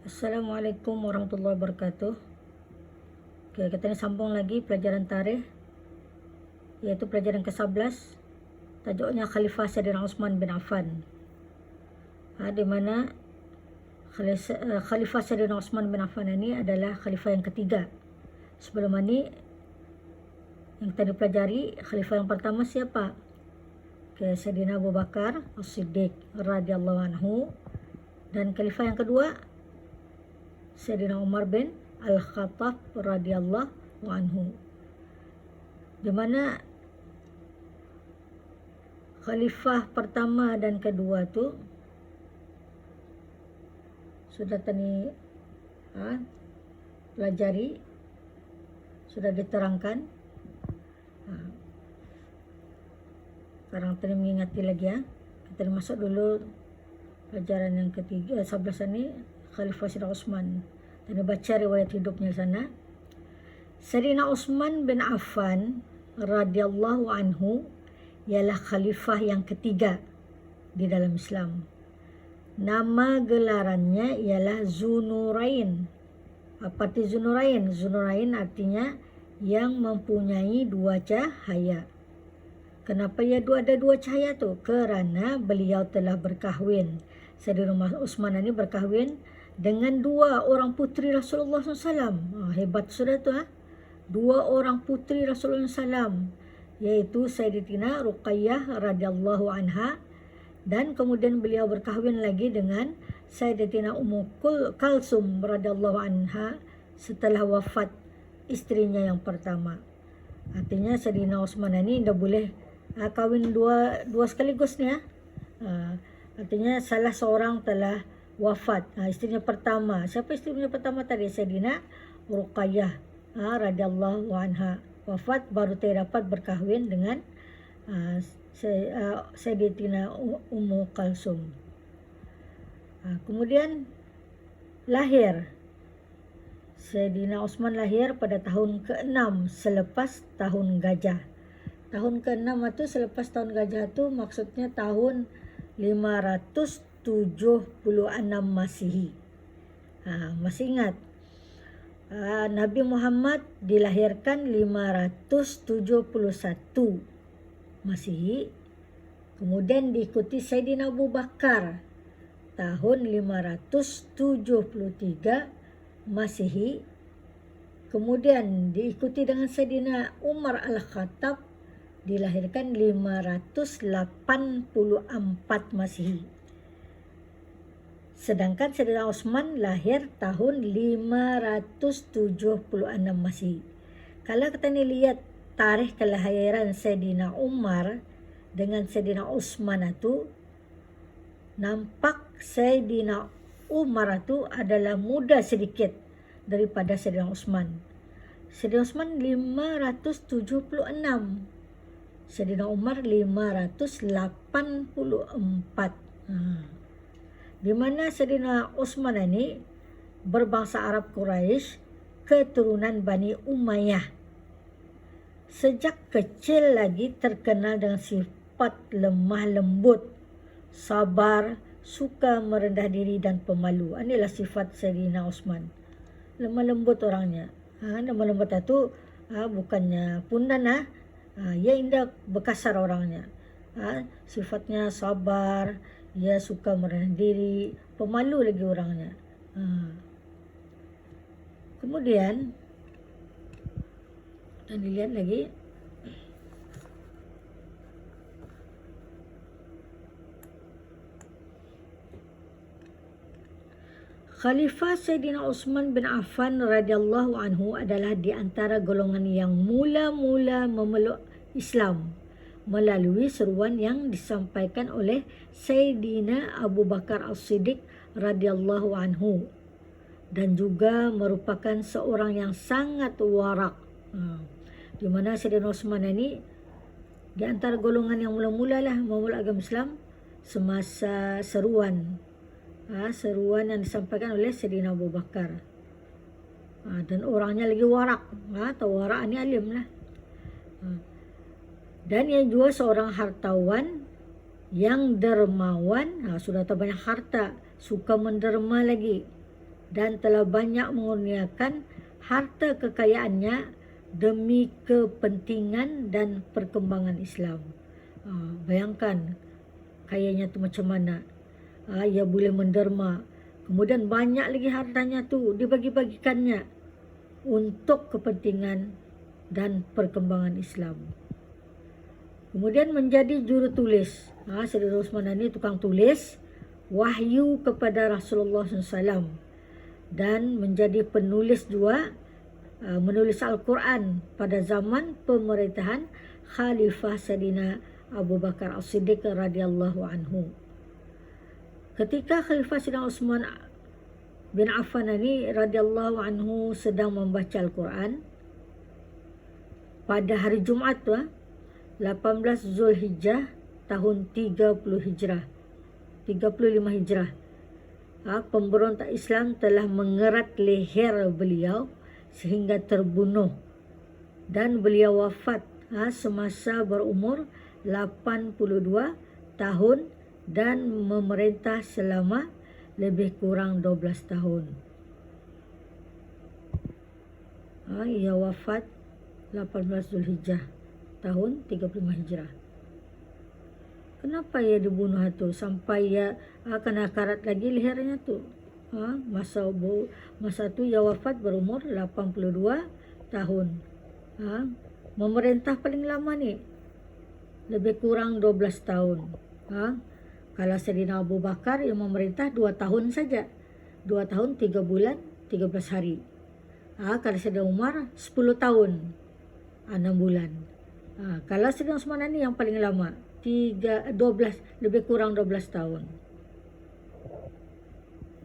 Assalamualaikum warahmatullahi wabarakatuh. Oke, kita ini sambung lagi pelajaran tarikh, yaitu pelajaran ke-11. Tajuknya Khalifah Sayyidina Utsman bin Affan. Di mana Khalifah Sayyidina Utsman bin Affan ini adalah khalifah yang ketiga. Sebelum ini yang kita dipelajari, khalifah yang pertama siapa? Sayyidina Abu Bakar As-Siddiq radhiyallahu anhu, dan khalifah yang kedua Sayyidina Umar bin Al-Khattab radhiyallahu anhu. Di mana khalifah pertama dan kedua tu sudah tadi pelajari, sudah diterangkan. Sekarang tadi mengingati lagi Kita masuk dulu pelajaran yang ketiga, 11 ini, Khalifah Sayyidina Utsman. Dan baca riwayat hidupnya sana. Sayyidina Utsman bin Affan radhiyallahu anhu ialah khalifah yang ketiga di dalam Islam. Nama gelarannya ialah Zunurain. Apa arti Zunurain? Zunurain artinya yang mempunyai dua cahaya. Kenapa ada dua cahaya tu? Kerana beliau telah berkahwin. Sayyidina Utsman ini berkahwin dengan dua orang puteri Rasulullah SAW. Hebat sudah tu. Dua orang puteri Rasulullah SAW, yaitu Sayyidatina Ruqayyah radhiyallahu anha, dan kemudian beliau berkahwin lagi dengan Sayyidatina Ummu Kalsum radhiyallahu anha setelah wafat istrinya yang pertama. Artinya Sayyidina Utsman ini dah boleh kahwin dua sekaligus ni. Artinya salah seorang telah wafat. Istrinya pertama. Siapa istrinya pertama tadi? Sayyidina Ruqayyah radhiyallahu anha. Wafat baru dapat berkahwin dengan Sayyidatina Ummu Kalsum. Kemudian lahir. Sayyidina Utsman lahir pada tahun ke-6 selepas tahun gajah. Tahun ke-6 itu selepas tahun gajah itu maksudnya tahun 576 Masihi. Masih ingat? Nabi Muhammad dilahirkan 571 Masihi. Kemudian diikuti Sayyidina Abu Bakar tahun 573 Masihi. Kemudian diikuti dengan Sayyidina Umar Al-Khattab dilahirkan 584 Masihi. Sedangkan Sayyidina Utsman lahir tahun 576 Masihi. Kalau kita ni lihat tarikh kelahiran Sayyidina Umar dengan Sayyidina Utsman itu, nampak Sayyidina Umar itu adalah muda sedikit daripada Sayyidina Utsman. Sayyidina Utsman 576. Sayyidina Umar 584. Di mana Sayyidina Utsman ini berbangsa Arab Quraisy, keturunan Bani Umayyah. Sejak kecil lagi terkenal dengan sifat lemah lembut, sabar, suka merendah diri dan pemalu. Inilah sifat Sayyidina Utsman. Lemah lembut orangnya. Lemah lembut itu bukannya pundan. Ia indah berkasar orangnya. Sifatnya sabar, ia suka merendah diri, pemalu lagi orangnya. Kemudian kita dilihat lagi. Khalifah Sayyidina Utsman bin Affan radhiyallahu anhu adalah di antara golongan yang mula-mula memeluk Islam melalui seruan yang disampaikan oleh Sayyidina Abu Bakar As-Siddiq radhiyallahu anhu, dan juga merupakan seorang yang sangat warak. Di mana Sayyidina Utsman ini di antara golongan yang mula-mula memeluk agama Islam semasa seruan yang disampaikan oleh Sayyidina Abu Bakar. Dan orangnya lagi warak. Warak ni alim lah. Dan ia juga seorang hartawan yang dermawan. Sudah tak banyak harta, suka menderma lagi. dan telah banyak mengurniakan harta kekayaannya demi kepentingan dan perkembangan Islam. Bayangkan kayanya tu macam mana. Ia boleh menderma. Kemudian banyak lagi hartanya tu dibagi-bagikannya untuk kepentingan dan perkembangan Islam. Kemudian menjadi jurutulis. Saudara Osman ini tukang tulis wahyu kepada Rasulullah SAW dan menjadi penulis juga, menulis Al-Quran pada zaman pemerintahan Khalifah Sayyidina Abu Bakar As-Siddiq radhiyallahu anhu. Ketika Khalifah Sayyidina Utsman bin Affan ini radhiyallahu anhu sedang membaca Al-Quran pada hari Jumaat 18 Zulhijjah tahun 35 Hijrah. Pemberontak Islam telah mengerat leher beliau sehingga terbunuh dan beliau wafat semasa berumur 82 tahun dan memerintah selama lebih kurang 12 tahun. Ia wafat 18 Zulhijjah tahun 35 Hijrah. Kenapa ia dibunuh tu sampai ia kena karat lagi lehernya tu? Masa tu ia wafat berumur 82 tahun. Memerintah paling lama ni lebih kurang 12 tahun. Kalau Sayyidina Abu Bakar yang memerintah 2 tahun saja. 2 tahun 3 bulan 13 hari. Kalau Sayyidina Umar 10 tahun 6 bulan. Kalau Sayyidina Utsman ini yang paling lama 12, lebih kurang 12 tahun.